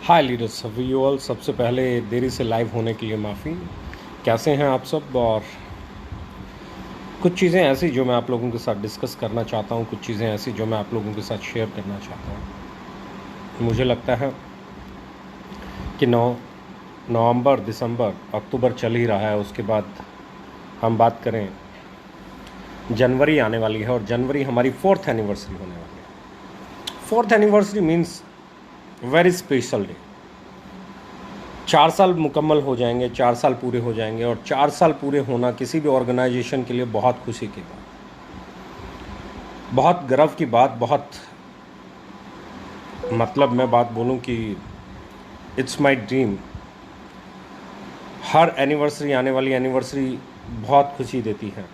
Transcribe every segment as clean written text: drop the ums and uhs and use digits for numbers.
हाय leaders व्यूअल, सबसे पहले देरी से लाइव होने के लिए माफ़ी। कैसे हैं आप सब? और कुछ चीज़ें ऐसी जो मैं आप लोगों के साथ डिस्कस करना चाहता हूं, कुछ चीज़ें ऐसी जो मैं आप लोगों के साथ शेयर करना चाहता हूं। मुझे लगता है कि नवंबर, दिसंबर, अक्टूबर चल ही रहा है, उसके बाद हम बात करें, जनवरी आने वाली है और जनवरी हमारी 4th एनिवर्सरी होने वाली है। 4th anniversary means very special day. 4 साल मुकम्मल हो जाएंगे, 4 साल पूरे हो जाएंगे और 4 साल पूरे होना किसी भी ऑर्गेनाइजेशन के लिए बहुत खुशी की बात, बहुत गर्व की बात, बहुत मतलब मैं बात बोलूं कि it's my dream. Her anniversary, आने वाली एनिवर्सरी बहुत खुशी देती है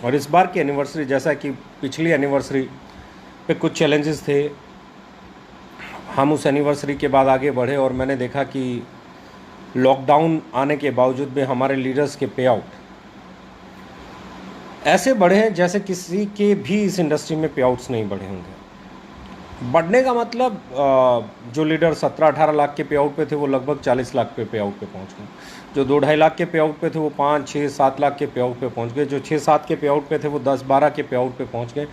और इस बार की एनिवर्सरी, जैसा कि पिछली एनिवर्सरी पे कुछ चैलेंजेस थे, हम उस एनिवर्सरी के बाद आगे बढ़े और मैंने देखा कि लॉकडाउन आने के बावजूद भी हमारे लीडर्स के पे आउट ऐसे बढ़े हैं जैसे किसी के भी इस इंडस्ट्री में पे आउट्स नहीं बढ़े होंगे। बढ़ने का मतलब जो लीडर 17-18 लाख के पे आउट पे थे वो लगभग 40 लाख पे आउट पे पहुंच गए। जो 2-2.5 लाख के पे आउट पे थे वो 5-6-7 लाख के पे आउट पे पहुंच गए। जो 6-7 के पे आउट पे थे वो 10-12 के पे आउट पे पहुंच गए।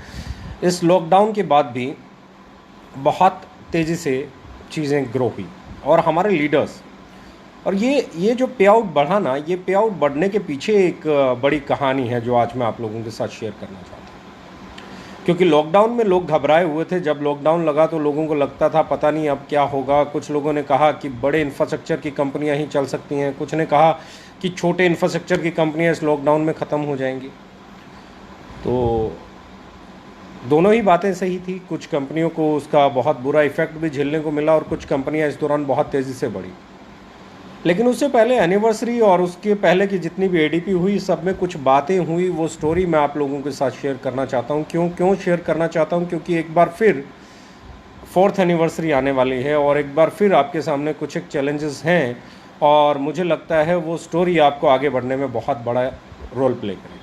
इस लॉकडाउन के बाद भी बहुत तेज़ी से चीज़ें ग्रो हुई और हमारे लीडर्स, और ये जो पे आउट बढ़ा ना, ये पे आउट बढ़ने के पीछे एक बड़ी कहानी है जो आज मैं आप लोगों के साथ शेयर करना चाहता हूँ। क्योंकि लॉकडाउन में लोग घबराए हुए थे। जब लॉकडाउन लगा तो लोगों को लगता था पता नहीं अब क्या होगा। कुछ लोगों ने कहा कि बड़े इंफ्रास्ट्रक्चर की कंपनियां ही चल सकती हैं, कुछ ने कहा कि छोटे इंफ्रास्ट्रक्चर की कंपनियां इस लॉकडाउन में ख़त्म हो जाएंगी। तो दोनों ही बातें सही थी। कुछ कंपनियों को उसका बहुत बुरा इफेक्ट भी झेलने को मिला और कुछ कंपनियां इस दौरान बहुत तेज़ी से बढ़ी। लेकिन उससे पहले एनिवर्सरी और उसके पहले की जितनी भी एडीपी हुई, सब में कुछ बातें हुई। वो स्टोरी मैं आप लोगों के साथ शेयर करना चाहता हूँ। क्यों शेयर करना चाहता हूँ? क्योंकि एक बार फिर 4th एनिवर्सरी आने वाली है और एक बार फिर आपके सामने कुछ एक चैलेंजेस हैं और मुझे लगता है वो स्टोरी आपको आगे बढ़ने में बहुत बड़ा रोल प्ले करेगी।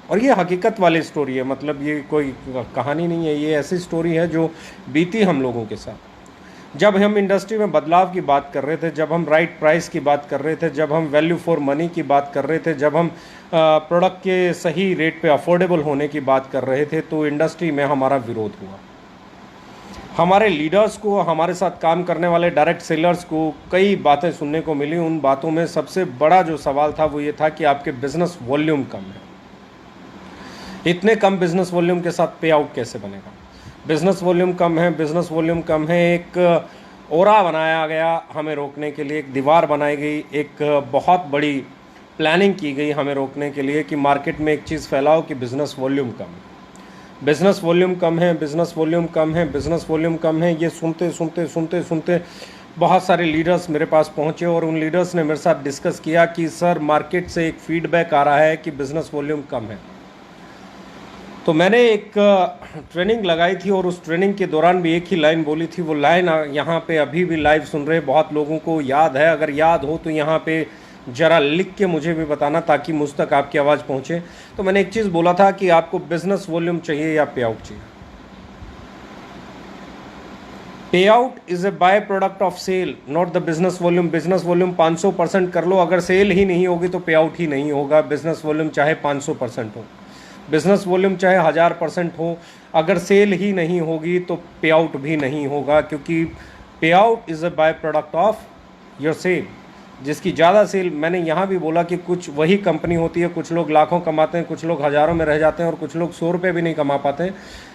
और ये हकीकत वाली स्टोरी है, मतलब ये कोई कहानी नहीं है, ये ऐसी स्टोरी है जो बीती हम लोगों के साथ। जब हम इंडस्ट्री में बदलाव की बात कर रहे थे, जब हम राइट प्राइस की बात कर रहे थे, जब हम वैल्यू फॉर मनी की बात कर रहे थे, जब हम प्रोडक्ट के सही रेट पे अफोर्डेबल होने की बात कर रहे थे, तो इंडस्ट्री में हमारा विरोध हुआ। हमारे लीडर्स को, हमारे साथ काम करने वाले डायरेक्ट सेलर्स को कई बातें सुनने को मिली। उन बातों में सबसे बड़ा जो सवाल था वो ये था कि आपके बिजनेस वॉल्यूम कम है। इतने कम बिजनेस वॉल्यूम के साथ पे आउट कैसे बनेगा? बिजनेस वॉल्यूम कम है, बिजनेस वॉल्यूम कम है। एक ओरा बनाया गया हमें रोकने के लिए, एक दीवार बनाई गई, एक बहुत बड़ी प्लानिंग की गई हमें रोकने के लिए कि मार्केट में एक चीज़ फैलाओ कि बिजनेस वॉल्यूम कम है, बिजनेस वॉल्यूम कम है, बिजनेस वॉल्यूम कम है, बिजनेस वॉल्यूम कम है। ये सुनते सुनते सुनते सुनते बहुत सारे लीडर्स मेरे पास पहुंचे और उन लीडर्स ने मेरे साथ डिस्कस किया कि सर, मार्केट से एक फीडबैक आ रहा है कि बिजनेस वॉल्यूम कम है। तो मैंने एक ट्रेनिंग लगाई थी और उस ट्रेनिंग के दौरान भी एक ही लाइन बोली थी। वो लाइन यहाँ पे अभी भी लाइव सुन रहे बहुत लोगों को याद है। अगर याद हो तो यहाँ पे ज़रा लिख के मुझे भी बताना ताकि मुझ तक आपकी आवाज़ पहुँचे। तो मैंने एक चीज़ बोला था कि आपको बिजनेस वॉल्यूम चाहिए या पे आउट चाहिए। Pay out is a by product of sale, not the business volume. Business volume 500% कर लो, अगर सेल ही नहीं होगी तो पे आउट ही नहीं होगा। बिजनेस वॉल्यूम चाहे 500% हो, बिजनेस वॉल्यूम चाहे 1000% हो, अगर सेल ही नहीं होगी तो पे आउट भी नहीं होगा। क्योंकि pay out is a by product of your sale. जिसकी ज़्यादा सेल, मैंने यहाँ भी बोला कि कुछ वही कंपनी होती है, कुछ लोग लाखों कमाते हैं, कुछ लोग हज़ारों में रह जाते हैं और कुछ लोग 100 रुपये भी नहीं कमा पाते हैं।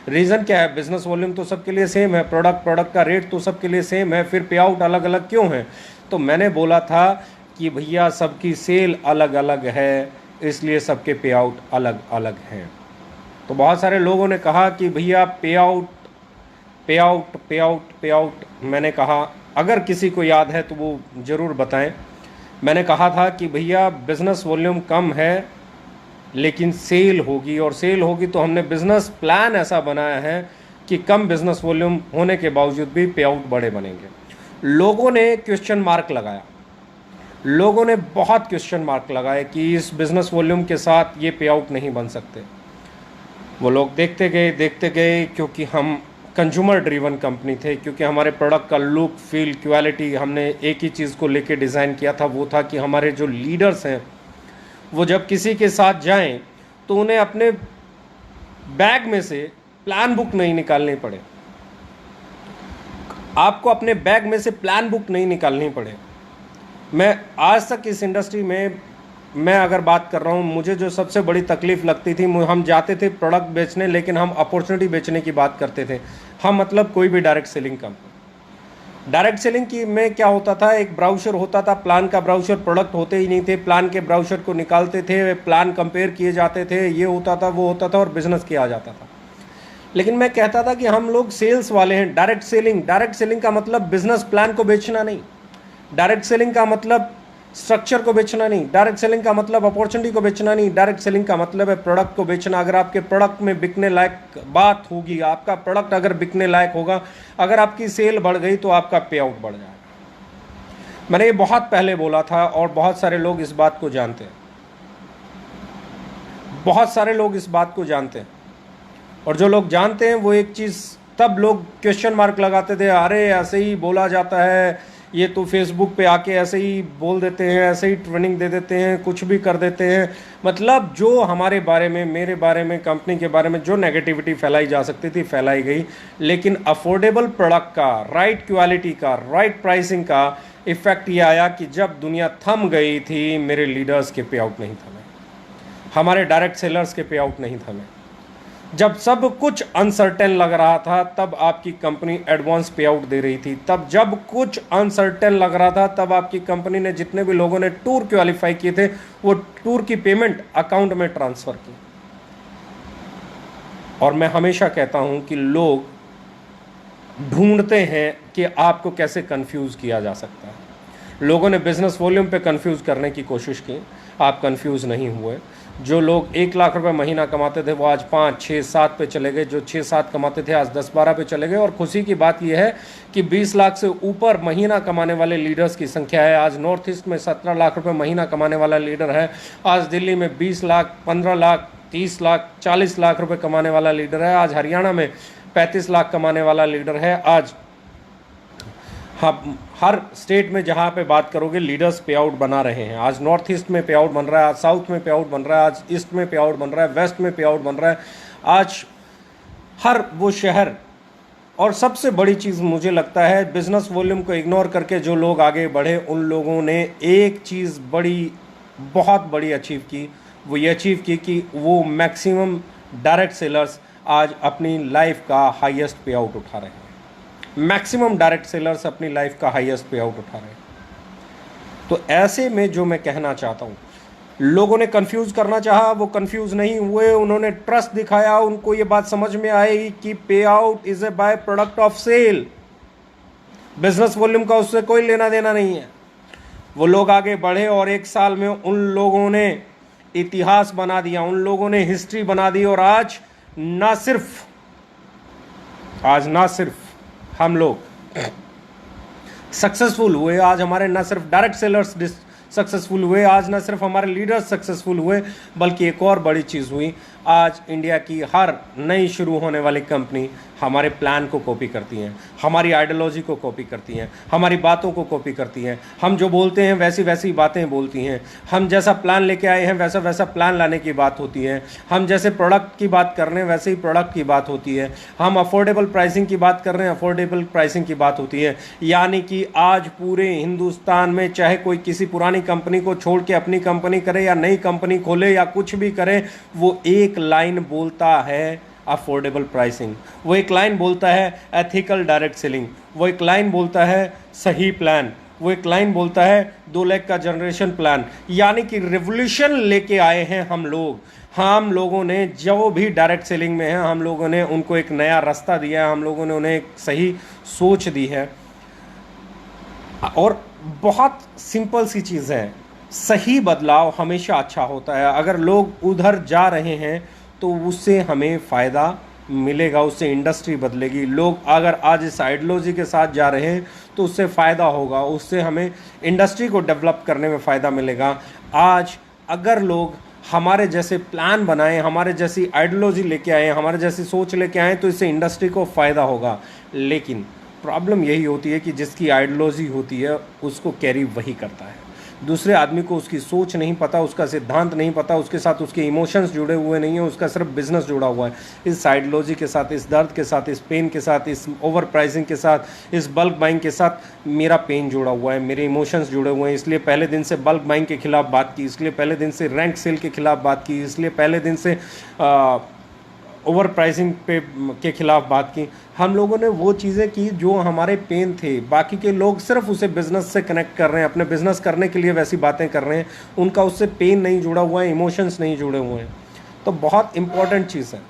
रीज़न क्या है? बिजनेस वॉल्यूम तो सबके लिए सेम है, प्रोडक्ट का रेट तो सबके लिए सेम है, फिर पे आउट अलग अलग क्यों है? तो मैंने बोला था कि भैया सबकी सेल अलग अलग है, इसलिए सबके पे आउट अलग अलग हैं। तो बहुत सारे लोगों ने कहा कि भैया पे आउट पे आउट पे आउट पे आउट। मैंने कहा अगर किसी को याद है तो वो ज़रूर बताएं। मैंने कहा था कि भैया बिज़नेस वॉल्यूम कम है लेकिन सेल होगी, और सेल होगी तो हमने बिज़नेस प्लान ऐसा बनाया है कि कम बिज़नेस वॉल्यूम होने के बावजूद भी पे आउट बड़े बनेंगे। लोगों ने क्वेश्चन मार्क लगाया, लोगों ने बहुत क्वेश्चन मार्क लगाए कि इस बिज़नेस वॉल्यूम के साथ ये पे आउट नहीं बन सकते। वो लोग देखते गए, क्योंकि हम कंज्यूमर ड्रिवन कंपनी थे, क्योंकि हमारे प्रोडक्ट का लुक, फील, क्वालिटी, हमने एक ही चीज़ को लेके डिज़ाइन किया था, वो था कि हमारे जो लीडर्स हैं वो जब किसी के साथ जाएं तो उन्हें अपने बैग में से प्लान बुक नहीं निकालनी पड़े, आपको अपने बैग में से प्लान बुक नहीं निकालनी पड़े। मैं आज तक इस इंडस्ट्री में, मैं अगर बात कर रहा हूँ, मुझे जो सबसे बड़ी तकलीफ़ लगती थी, हम जाते थे प्रोडक्ट बेचने, लेकिन हम अपॉर्चुनिटी बेचने की बात करते थे। हम मतलब कोई भी direct selling company, direct selling की में क्या होता था, एक ब्राउचर होता था, प्लान का ब्राउचर, प्रोडक्ट होते ही नहीं थे, प्लान के ब्राउचर को निकालते थे, प्लान कंपेयर किए जाते थे, ये होता था, वो होता था, और बिजनेस किया जाता था। लेकिन मैं कहता था कि हम लोग सेल्स वाले हैं, डायरेक्ट सेलिंग का मतलब बिजनेस प्लान को बेचना नहीं, डायरेक्ट सेलिंग का मतलब स्ट्रक्चर को बेचना नहीं, डायरेक्ट सेलिंग का मतलब अपॉर्चुनिटी को बेचना नहीं, डायरेक्ट सेलिंग का मतलब है प्रोडक्ट को बेचना। अगर आपके प्रोडक्ट में बिकने लायक बात होगी, आपका प्रोडक्ट अगर बिकने लायक होगा, अगर आपकी सेल बढ़ गई तो आपका पे आउट बढ़ जाएगा। मैंने ये बहुत पहले बोला था और बहुत सारे लोग इस बात को जानते हैं, बहुत सारे लोग इस बात को जानते हैं। और जो लोग जानते हैं वो एक चीज़, तब लोग क्वेश्चन मार्क लगाते थे, अरे ऐसे ही बोला जाता है, ये तो फेसबुक पे आके ऐसे ही बोल देते हैं, ऐसे ही ट्रेनिंग दे देते हैं, कुछ भी कर देते हैं। मतलब जो हमारे बारे में, मेरे बारे में, कंपनी के बारे में जो नेगेटिविटी फैलाई जा सकती थी फैलाई गई। लेकिन अफोर्डेबल प्रोडक्ट का, राइट क्वालिटी का, राइट प्राइसिंग का इफ़ेक्ट ये आया कि जब दुनिया थम गई थी, मेरे लीडर्स के पे आउट नहीं थमे, हमारे डायरेक्ट सेलर्स के पे आउट नहीं थमे। जब सब कुछ अनसर्टेन लग रहा था तब आपकी कंपनी एडवांस पे आउट दे रही थी, तब जब कुछ अनसर्टेन लग रहा था तब आपकी कंपनी ने, जितने भी लोगों ने टूर क्वालिफाई किए थे, वो टूर की पेमेंट अकाउंट में ट्रांसफ़र की। और मैं हमेशा कहता हूं कि लोग ढूंढते हैं कि आपको कैसे कंफ्यूज किया जा सकता है। लोगों ने बिजनेस वॉल्यूम पे कंफ्यूज करने की कोशिश की, आप कंफ्यूज नहीं हुए। जो लोग 1 लाख रुपए महीना कमाते थे वो आज 5, 6, 7 पे चले गए, जो 6, 7 कमाते थे आज 10, 12 पे चले गए। और खुशी की बात यह है कि 20 लाख से ऊपर महीना कमाने वाले लीडर्स की संख्या है। आज नॉर्थ ईस्ट में 17 लाख रुपए महीना कमाने वाला लीडर है, आज दिल्ली में 20 लाख, 15 लाख, 30 लाख, 40 लाख रुपए कमाने वाला लीडर है, आज हरियाणा में 35 लाख कमाने वाला लीडर है। आज हर स्टेट में जहाँ पे बात करोगे लीडर्स पे आउट बना रहे हैं। आज नॉर्थ ईस्ट में पे आउट बन रहा है, आज साउथ में पे आउट बन रहा है, आज ईस्ट में पे आउट बन रहा है, वेस्ट में पे आउट बन रहा है। आज हर वो शहर, और सबसे बड़ी चीज़ मुझे लगता है, बिजनेस वॉल्यूम को इग्नोर करके जो लोग आगे बढ़े, उन लोगों ने एक चीज़ बड़ी, बहुत बड़ी अचीव की। वो ये अचीव की कि वो मैक्सिमम डायरेक्ट सेलर्स आज अपनी लाइफ का हाईएस्ट पे आउट उठा रहे हैं। मैक्सिमम डायरेक्ट सेलर्स अपनी लाइफ का हाईएस्ट पे आउट उठा रहे हैं। तो ऐसे में जो मैं कहना चाहता हूँ, लोगों ने कंफ्यूज करना चाहा, वो कंफ्यूज नहीं हुए, उन्होंने ट्रस्ट दिखाया, उनको ये बात समझ में आई कि pay out is a by product of sale, business volume का उससे कोई लेना देना नहीं है। वो लोग आगे बढ़े और 1 साल में उन लोगों ने इतिहास बना दिया, उन लोगों ने हिस्ट्री बना दी। और आज ना सिर्फ हम लोग सक्सेसफुल हुए, आज हमारे ना सिर्फ डायरेक्ट सेलर्स सक्सेसफुल हुए, आज ना सिर्फ हमारे लीडर्स सक्सेसफुल हुए, बल्कि एक और बड़ी चीज़ हुई, आज इंडिया की हर नई शुरू होने वाली कंपनी हमारे प्लान को कॉपी करती हैं, हमारी आइडियोलॉजी को कॉपी करती हैं, हमारी बातों को कॉपी करती हैं। हम जो बोलते हैं वैसी वैसी बातें बोलती हैं, हम जैसा प्लान लेके आए हैं वैसा वैसा प्लान लाने की बात होती है, हम जैसे प्रोडक्ट की बात कर रहे हैं वैसे ही प्रोडक्ट की बात होती है, हम अफोर्डेबल प्राइसिंग की बात कर रहे हैं अफोर्डेबल प्राइसिंग की बात होती है। यानी कि आज पूरे हिंदुस्तान में चाहे कोई किसी पुरानी कंपनी को छोड़ के अपनी कंपनी करे या नई कंपनी खोले या कुछ भी करे, वो एक लाइन बोलता है अफोर्डेबल प्राइसिंग, वो एक लाइन बोलता है एथिकल डायरेक्ट सेलिंग, वो एक लाइन बोलता है सही प्लान, वो एक लाइन बोलता है 2 लाख का जनरेशन प्लान। यानी कि रिवोल्यूशन लेके आए हैं हम लोग। हम लोगों ने जो भी डायरेक्ट सेलिंग में है, हम लोगों ने उनको एक नया रास्ता दिया है, हम लोगों ने उन्हें एक सही सोच दी है। और बहुत सिंपल सी चीज़ है, सही बदलाव हमेशा अच्छा होता है। अगर लोग उधर जा रहे हैं तो उससे हमें फ़ायदा मिलेगा, उससे इंडस्ट्री बदलेगी। लोग अगर आज इस आइडियोलॉजी के साथ जा रहे हैं तो उससे फ़ायदा होगा, उससे हमें इंडस्ट्री को डेवलप करने में फ़ायदा मिलेगा। आज अगर लोग हमारे जैसे प्लान बनाएं, हमारे जैसी आइडियोलॉजी लेके आए, हमारे जैसी सोच लेके आए, तो इससे इंडस्ट्री को फ़ायदा होगा। लेकिन प्रॉब्लम यही होती है कि जिसकी आइडियोलॉजी होती है उसको कैरी वही करता है, दूसरे आदमी को उसकी सोच नहीं पता, उसका सिद्धांत नहीं पता, उसके साथ उसके इमोशंस जुड़े हुए नहीं हैं, उसका सिर्फ बिजनेस जुड़ा हुआ है। इस आइडियोलॉजी के साथ, इस दर्द के साथ, इस पेन के साथ, इस ओवर प्राइसिंग के साथ, इस बल्क बाइंग के साथ मेरा पेन जुड़ा हुआ है, मेरे इमोशंस जुड़े हुए हैं। इसलिए पहले दिन से बल्क बाइंग के खिलाफ बात की, इसलिए पहले दिन से रैंक सेल के खिलाफ बात की, इसलिए पहले दिन से ओवर प्राइसिंग पे के खिलाफ बात की। हम लोगों ने वो चीज़ें की जो हमारे पेन थे। बाकी के लोग सिर्फ उसे बिज़नेस से कनेक्ट कर रहे हैं, अपने बिज़नेस करने के लिए वैसी बातें कर रहे हैं, उनका उससे पेन नहीं जुड़ा हुआ है, इमोशंस नहीं जुड़े हुए हैं। तो बहुत इम्पॉर्टेंट चीज़ है,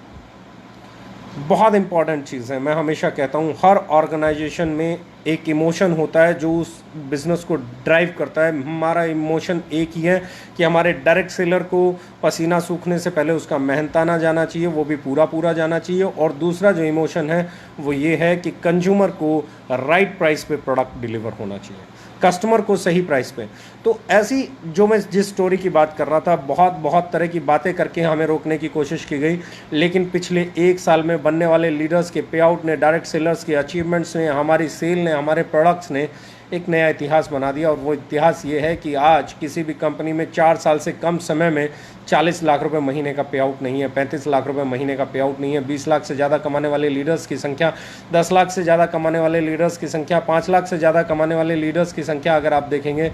बहुत इम्पॉर्टेंट चीज़ है। मैं हमेशा कहता हूँ हर ऑर्गेनाइजेशन में एक इमोशन होता है जो उस बिज़नेस को ड्राइव करता है। हमारा इमोशन एक ही है कि हमारे डायरेक्ट सेलर को पसीना सूखने से पहले उसका मेहनताना जाना चाहिए, वो भी पूरा पूरा जाना चाहिए। और दूसरा जो इमोशन है वो ये है कि कंज्यूमर को राइट प्राइस पे प्रोडक्ट डिलीवर होना चाहिए, कस्टमर को सही प्राइस पे। तो ऐसी जो मैं जिस स्टोरी की बात कर रहा था, बहुत तरह की बातें करके हमें रोकने की कोशिश की गई, लेकिन पिछले 1 साल में बनने वाले लीडर्स के पे आउट ने, डायरेक्ट सेलर्स के अचीवमेंट्स ने, हमारी सेल ने, हमारे प्रोडक्ट्स ने एक नया इतिहास बना दिया। और वो इतिहास ये है कि आज किसी भी कंपनी में 4 साल से कम समय में 40 लाख रुपए महीने का पे आउट नहीं है, 35 लाख रुपए महीने का पे आउट नहीं है। 20 लाख से ज़्यादा कमाने वाले लीडर्स की संख्या, 10 लाख से ज़्यादा कमाने वाले लीडर्स की संख्या, 5 लाख से ज़्यादा कमाने वाले लीडर्स की संख्या अगर आप देखेंगे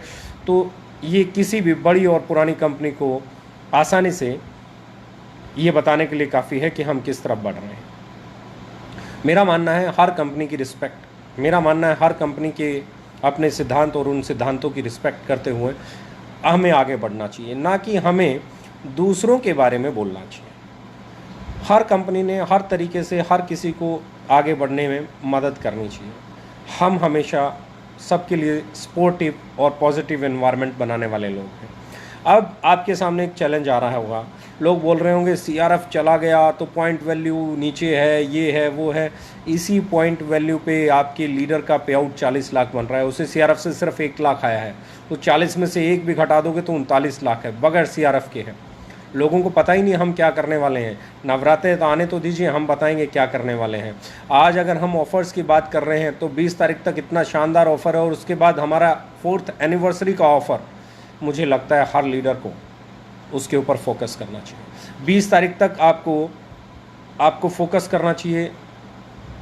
तो ये किसी भी बड़ी और पुरानी कंपनी को आसानी से ये बताने के लिए काफ़ी है कि हम किस तरफ बढ़ रहे हैं। मेरा मानना है हर कंपनी की रिस्पेक्ट, मेरा मानना है हर कंपनी के अपने सिद्धांत और उन सिद्धांतों की रिस्पेक्ट करते हुए हमें आगे बढ़ना चाहिए, ना कि हमें दूसरों के बारे में बोलना चाहिए। हर कंपनी ने हर तरीके से हर किसी को आगे बढ़ने में मदद करनी चाहिए। हम हमेशा सबके लिए स्पोर्टिव और पॉजिटिव एनवायरनमेंट बनाने वाले लोग हैं। अब आपके सामने एक चैलेंज आ रहा होगा, लोग बोल रहे होंगे CRF चला गया तो पॉइंट वैल्यू नीचे है, ये है वो है। इसी पॉइंट वैल्यू पे आपके लीडर का पे आउट 40 लाख बन रहा है, उसे CRF से सिर्फ 1 लाख आया है, तो 40 में से 1 भी घटा दोगे तो 39 लाख है, बगैर CRF के है। लोगों को पता ही नहीं हम क्या करने वाले हैं। नवरात्रे तो आने तो दीजिए, हम बताएंगे क्या करने वाले हैं। आज अगर हम ऑफ़र्स की बात कर रहे हैं तो 20 तारीख तक इतना शानदार ऑफ़र है, और उसके बाद हमारा 4th एनिवर्सरी का ऑफ़र, मुझे लगता है हर लीडर को उसके ऊपर फोकस करना चाहिए। 20 तारीख तक आपको फोकस करना चाहिए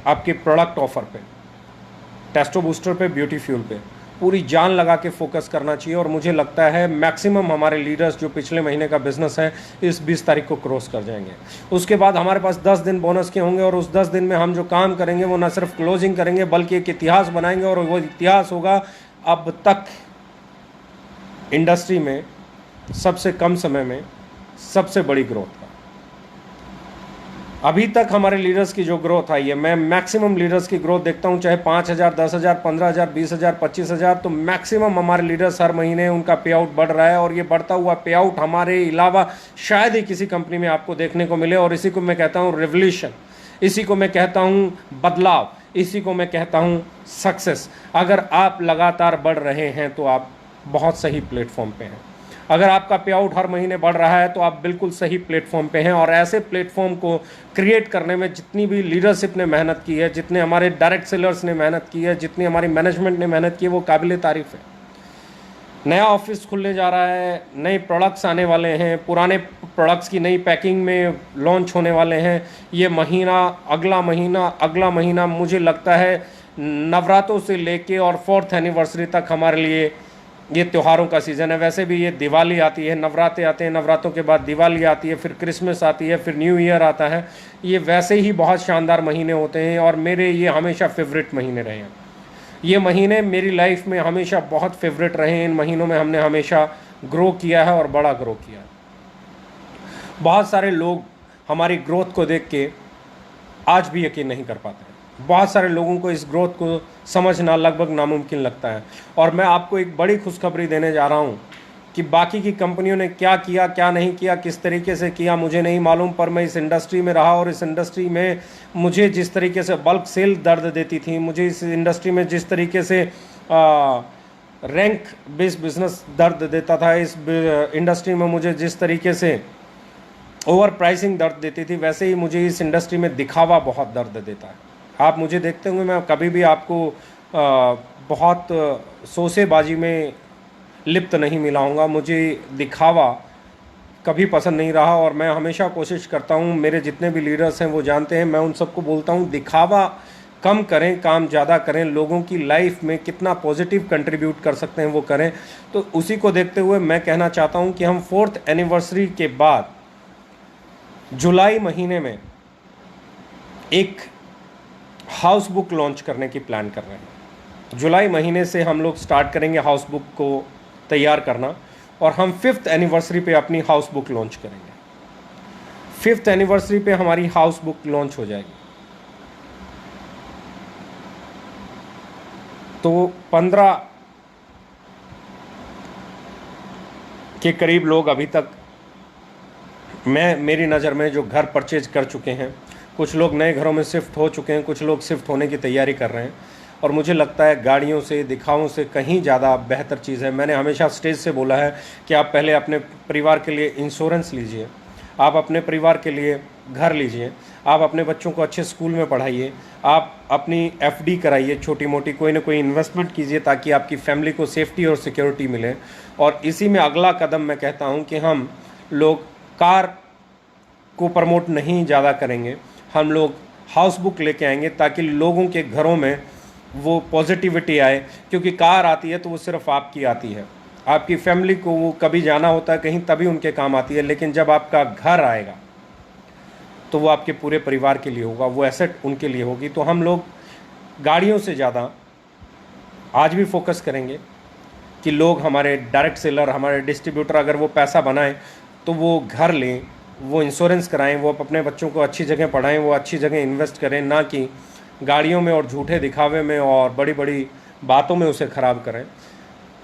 आपके प्रोडक्ट ऑफ़र पे, टेस्टो बूस्टर पे, ब्यूटी फ्यूल पे पूरी जान लगा के फोकस करना चाहिए। और मुझे लगता है मैक्सिमम हमारे लीडर्स जो पिछले महीने का बिजनेस है इस 20 तारीख को क्रॉस कर जाएंगे। उसके बाद हमारे पास 10 दिन बोनस के होंगे, और उस 10 दिन में हम जो काम करेंगे वो ना सिर्फ क्लोजिंग करेंगे बल्कि एक इतिहास बनाएंगे। और वो इतिहास होगा अब तक इंडस्ट्री में सबसे कम समय में सबसे बड़ी ग्रोथ का। अभी तक हमारे लीडर्स की जो ग्रोथ आई है, मैं मैक्सिमम लीडर्स की ग्रोथ देखता हूं, चाहे 5,000, 10,000, 15,000, 20,000, 25,000, तो मैक्सिमम हमारे लीडर्स हर महीने उनका पे आउट बढ़ रहा है। और ये बढ़ता हुआ पे आउट हमारे अलावा शायद ही किसी कंपनी में आपको देखने को मिले। और इसी को मैं कहता हूँ रिवोल्यूशन, इसी को मैं कहता हूँ बदलाव, इसी को मैं कहता हूँ सक्सेस। अगर आप लगातार बढ़ रहे हैं तो आप बहुत सही प्लेटफॉर्म पे हैं। अगर आपका पे आउट हर महीने बढ़ रहा है तो आप बिल्कुल सही प्लेटफॉर्म पे हैं। और ऐसे प्लेटफॉर्म को क्रिएट करने में जितनी भी लीडरशिप ने मेहनत की है, जितने हमारे डायरेक्ट सेलर्स ने मेहनत की है, जितनी हमारी मैनेजमेंट ने मेहनत की है, वो काबिल तारीफ है। नया ऑफिस खुलने जा रहा है, नए प्रोडक्ट्स आने वाले हैं, पुराने प्रोडक्ट्स की नई पैकिंग में लॉन्च होने वाले हैं। ये महीना, अगला महीना मुझे लगता है नवरात्रों से लेके और 4th एनिवर्सरी तक हमारे लिए ये त्योहारों का सीज़न है। वैसे भी ये दिवाली आती है, नवरात्रे आते हैं, नवरात्रों के बाद दिवाली आती है, फिर क्रिसमस आती है, फिर न्यू ईयर आता है। ये वैसे ही बहुत शानदार महीने होते हैं और मेरे ये हमेशा फेवरेट महीने रहे हैं। ये महीने मेरी लाइफ में हमेशा बहुत फेवरेट रहे हैं। इन महीनों में हमने हमेशा ग्रो किया है और बड़ा ग्रो किया है। बहुत सारे लोग हमारी ग्रोथ को देख के आज भी यकीन नहीं कर पाते हैं। बहुत सारे लोगों को इस ग्रोथ को समझना लगभग नामुमकिन लगता है। और मैं आपको एक बड़ी खुशखबरी देने जा रहा हूँ कि बाकी की कंपनियों ने क्या किया, क्या नहीं किया, किस तरीके से किया मुझे नहीं मालूम, पर मैं इस इंडस्ट्री में रहा और इस इंडस्ट्री में मुझे जिस तरीके से बल्क सेल दर्द देती थी, मुझे इस इंडस्ट्री में जिस तरीके से रैंक बेस्ड बिजनेस दर्द देता था, इस इंडस्ट्री में मुझे जिस तरीके से ओवर प्राइसिंग दर्द देती थी, वैसे ही मुझे इस इंडस्ट्री में दिखावा बहुत दर्द देता है। आप मुझे देखते होंगे, मैं कभी भी आपको बहुत सोसेबाजी में लिप्त नहीं मिलाऊंगा। मुझे दिखावा कभी पसंद नहीं रहा और मैं हमेशा कोशिश करता हूँ, मेरे जितने भी लीडर्स हैं वो जानते हैं, मैं उन सबको बोलता हूँ दिखावा कम करें, काम ज़्यादा करें, लोगों की लाइफ में कितना पॉजिटिव कंट्रीब्यूट कर सकते हैं वो करें। तो उसी को देखते हुए मैं कहना चाहता हूँ कि हम 4th एनिवर्सरी के बाद जुलाई महीने में एक हाउस बुक लॉन्च करने की प्लान कर रहे हैं। जुलाई महीने से हम लोग स्टार्ट करेंगे हाउस बुक को तैयार करना और हम 5th एनिवर्सरी पे अपनी हाउस बुक लॉन्च करेंगे। 5th एनिवर्सरी पे हमारी हाउस बुक लॉन्च हो जाएगी। तो 15 के करीब लोग अभी तक मेरी नज़र में जो घर परचेज कर चुके हैं, कुछ लोग नए घरों में शिफ्ट हो चुके हैं, कुछ लोग शिफ्ट होने की तैयारी कर रहे हैं। और मुझे लगता है गाड़ियों से, दिखावों से कहीं ज़्यादा बेहतर चीज़ है। मैंने हमेशा स्टेज से बोला है कि आप पहले अपने परिवार के लिए इंश्योरेंस लीजिए, आप अपने परिवार के लिए घर लीजिए, आप अपने बच्चों को अच्छे स्कूल में पढ़ाइए, आप अपनी एफडी कराइए, छोटी मोटी कोई ना कोई इन्वेस्टमेंट कीजिए ताकि आपकी फैमिली को सेफ्टी और सिक्योरिटी मिले। और इसी में अगला कदम मैं कहता हूँ कि हम लोग कार को प्रमोट नहीं ज़्यादा करेंगे, हम लोग हाउस बुक लेके आएंगे ताकि लोगों के घरों में वो पॉजिटिविटी आए। क्योंकि कार आती है तो वो सिर्फ आपकी आती है, आपकी फैमिली को वो कभी जाना होता है कहीं तभी उनके काम आती है, लेकिन जब आपका घर आएगा तो वो आपके पूरे परिवार के लिए होगा, वो एसेट उनके लिए होगी। तो हम लोग गाड़ियों से ज़्यादा आज भी फोकस करेंगे कि लोग हमारे डायरेक्ट सेलर, हमारे डिस्ट्रीब्यूटर अगर वो पैसा बनाएं तो वो घर लें, वो इंश्योरेंस कराएं, वो अपने बच्चों को अच्छी जगह पढ़ाएं, वो अच्छी जगह इन्वेस्ट करें, ना कि गाड़ियों में और झूठे दिखावे में और बड़ी बड़ी बातों में उसे ख़राब करें।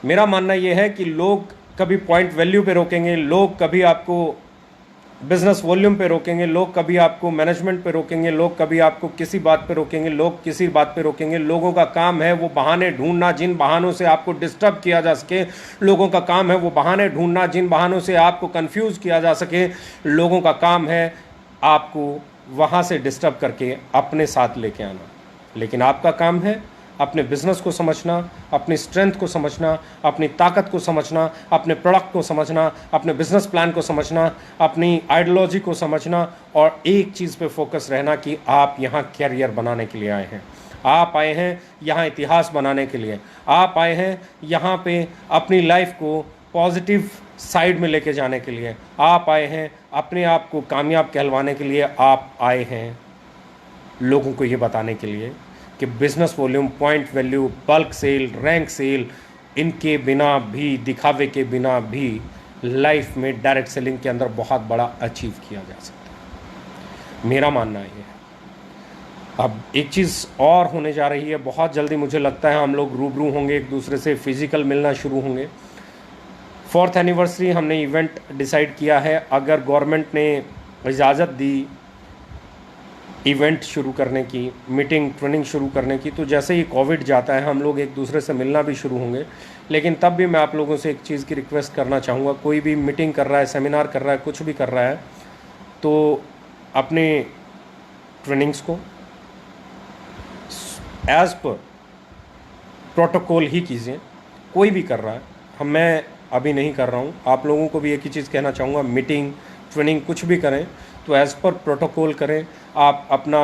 मेरा मानना ये है कि लोग कभी पॉइंट वैल्यू पे रोकेंगे, लोग कभी आपको बिजनेस वॉल्यूम पे रोकेंगे, लोग कभी आपको मैनेजमेंट पे रोकेंगे, लोग कभी आपको किसी बात पे रोकेंगे, लोग किसी बात पे रोकेंगे। लोगों का काम है वो बहाने ढूंढना जिन बहानों से आपको डिस्टर्ब किया जा सके, लोगों का काम है वो बहाने ढूंढना जिन बहानों से आपको कंफ्यूज किया जा सके। लोगों का काम है आपको वहाँ से डिस्टर्ब करके अपने साथ लेके आना, लेकिन आपका काम है अपने बिजनेस को समझना, अपनी स्ट्रेंथ को समझना, अपनी ताकत को समझना, अपने प्रोडक्ट को समझना, अपने बिजनेस प्लान को समझना, अपनी आइडियोलॉजी को समझना और एक चीज़ पे फोकस रहना कि आप यहाँ कैरियर बनाने के लिए आए हैं, आप आए हैं यहाँ इतिहास बनाने के लिए, आप आए हैं यहाँ पे अपनी लाइफ को पॉजिटिव साइड में लेके जाने के लिए, आप आए हैं अपने आप को कामयाब कहलवाने के लिए, आप आए हैं लोगों को ये बताने के लिए कि business volume, point value, bulk sale, rank sale, इनके बिना भी, दिखावे के बिना भी लाइफ में डायरेक्ट सेलिंग के अंदर बहुत बड़ा अचीव किया जा सकता है। मेरा मानना ये है। अब एक चीज़ और होने जा रही है, बहुत जल्दी मुझे लगता है हम लोग रूबरू होंगे, एक दूसरे से फिजिकल मिलना शुरू होंगे। 4th एनिवर्सरी हमने इवेंट डिसाइड किया है, अगर गवर्नमेंट ने इजाज़त दी इवेंट शुरू करने की, मीटिंग ट्रेनिंग शुरू करने की, तो जैसे ही कोविड जाता है हम लोग एक दूसरे से मिलना भी शुरू होंगे। लेकिन तब भी मैं आप लोगों से एक चीज़ की रिक्वेस्ट करना चाहूँगा, कोई भी मीटिंग कर रहा है, सेमिनार कर रहा है, कुछ भी कर रहा है, तो अपने ट्रेनिंग्स को एज़ पर प्रोटोकॉल ही कीजिए। कोई भी कर रहा है, मैं अभी नहीं कर रहा हूँ, आप लोगों को भी एक ही चीज़ कहना चाहूँगा, मीटिंग ट्रेनिंग कुछ भी करें तो एज़ पर प्रोटोकॉल करें। आप अपना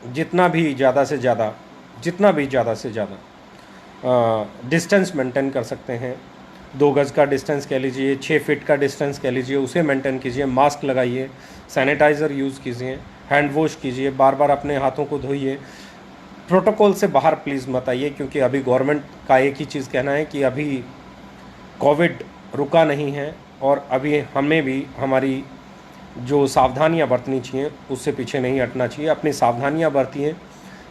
जितना भी ज़्यादा से ज़्यादा डिस्टेंस मेंटेन कर सकते हैं, 2 गज़ का डिस्टेंस कह लीजिए, 6 फीट का डिस्टेंस कह लीजिए, उसे मेंटेन कीजिए। मास्क लगाइए, सैनिटाइज़र यूज़ कीजिए, हैंड वॉश कीजिए, बार बार अपने हाथों को धोइए। प्रोटोकॉल से बाहर प्लीज़ मत आइए, क्योंकि अभी गवर्नमेंट का एक ही चीज़ कहना है कि अभी कोविड रुका नहीं है और अभी हमें भी हमारी जो सावधानियां बरतनी चाहिए उससे पीछे नहीं हटना चाहिए। अपनी सावधानियां बरतिए,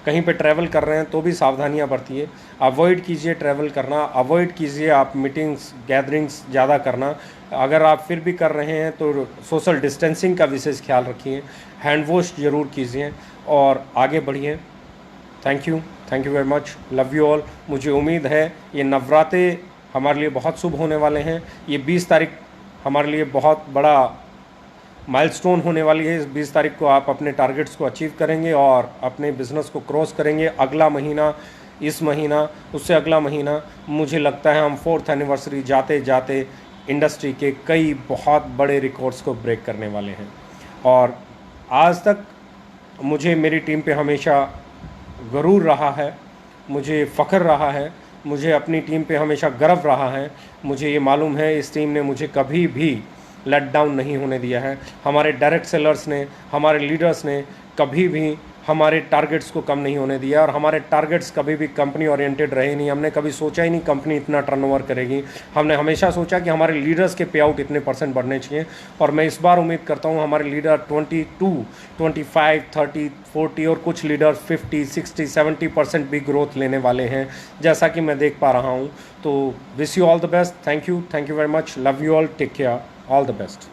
कहीं पे ट्रैवल कर रहे हैं तो भी सावधानियां बरतिए, अवॉइड कीजिए ट्रैवल करना, अवॉइड कीजिए आप मीटिंग्स गैदरिंग्स ज़्यादा करना। अगर आप फिर भी कर रहे हैं तो सोशल डिस्टेंसिंग का विशेष ख्याल रखिए, हैंड वॉश ज़रूर कीजिए और आगे बढ़िए। Thank you very much, love you all. मुझे उम्मीद है ये नवरात्रे हमारे लिए बहुत शुभ होने वाले हैं। ये 20 तारीख हमारे लिए बहुत बड़ा माइलस्टोन होने वाली है। इस 20 तारीख को आप अपने टारगेट्स को अचीव करेंगे और अपने बिज़नेस को क्रॉस करेंगे। अगला महीना, इस महीना, उससे अगला महीना, मुझे लगता है हम 4th एनिवर्सरी जाते जाते इंडस्ट्री के कई बहुत बड़े रिकॉर्ड्स को ब्रेक करने वाले हैं। और आज तक मुझे मेरी टीम पे हमेशा गरूर रहा है, मुझे फ़ख्र रहा है, मुझे अपनी टीम पे हमेशा गर्व रहा है। मुझे ये मालूम है इस टीम ने मुझे कभी भी लेट डाउन नहीं होने दिया है। हमारे डायरेक्ट सेलर्स ने, हमारे लीडर्स ने कभी भी हमारे टारगेट्स को कम नहीं होने दिया और हमारे टारगेट्स कभी भी कंपनी ओरिएंटेड रहे नहीं। हमने कभी सोचा ही नहीं कंपनी इतना टर्नओवर करेगी। हमने हमेशा सोचा कि हमारे लीडर्स के पे आउट इतने % बढ़ने चाहिए और मैं इस बार उम्मीद करता हूँ हमारे लीडर 22, 25, 30, 40 और कुछ लीडर 50, 60, 70% भी ग्रोथ लेने वाले हैं, जैसा कि मैं देख पा रहा हूँ। तो wish you all the best. Thank you very much. Love you all. Take care. All the best.